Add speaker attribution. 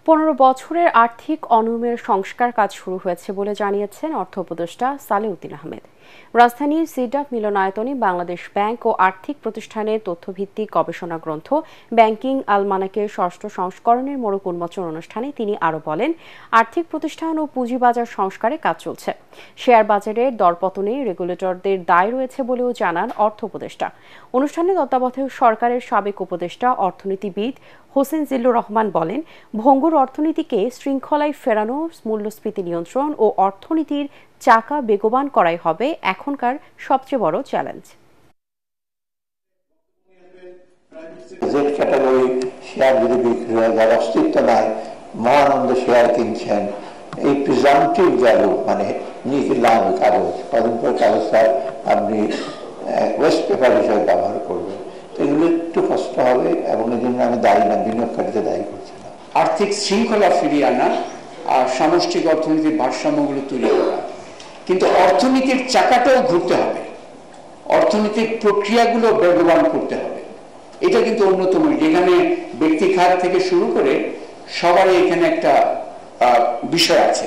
Speaker 1: 15 বছরের আর্থিক অনিয়মের সংস্কার কাজ শুরু হয়েছে বলে জানিয়েছেন অর্থ উপদেষ্টা সালেউদ্দিন আহমেদ। রাজধানীর সিডাপ মিলনায়তনে বাংলাদেশ ব্যাংক ও আর্থিক প্রতিষ্ঠানের তথ্যভিত্তিক গবেষণা গ্রন্থ ব্যাংকিং আলমানাকের ষষ্ঠ সংস্করণের মোড়ক উন্মোচন অনুষ্ঠানে তিনি আরও বলেন, আর্থিক প্রতিষ্ঠান ও পুঁজিবাজার সংস্কারে কাজ চলছে। শেয়ার বাজারের দরপতনে রেগুলেটরদের দায় রয়েছে বলেও জানান অর্থ উপদেষ্টা। অনুষ্ঠানে তত্ত্বাবধায়ক সরকারের সাবেক উপদেষ্টা অর্থনীতিবিদ হোসেন জিল্লুর রহমান বলেন, ভঙ্গুর অর্থনীতিকে শৃঙ্খলায় ফেরানো, মূল্যস্ফীতি নিয়ন্ত্রণ ও অর্থনীতির চাকা বেগবান করাই হবে এখনকার সবচেয়ে বড় চ্যালেঞ্জ।
Speaker 2: ক্যাটাগরি শেয়ার যদি বিক্রি হয়, যার অস্তিত্ব নাই, মহানন্দ শেয়ার কিনছেন, এই প্রিজাম্পটিভ ভ্যালু মানে নিখিলাম কাগজ, কদিন পর কাগজটা আপনি ওয়েস্ট পেপার হিসেবে ব্যবহার করবেন, এগুলো একটু কষ্ট হবে এবং এই জন্য আমি দায়ী না, বিনিয়োগকারীতে দায়ী করছি না।
Speaker 3: আর্থিক শৃঙ্খলা ফিরিয়ে আনা আর সামষ্টিক অর্থনীতির ভারসাম্যগুলো তৈরি করা, কিন্তু অর্থনীতির চাকাটাও ঘুরতে হবে, অর্থনৈতিক প্রক্রিয়াগুলো বেগবান করতে হবে। এটা কিন্তু অন্যতম, যেখানে ব্যক্তি খাত থেকে শুরু করে সবারই এখানে একটা বিষয় আছে।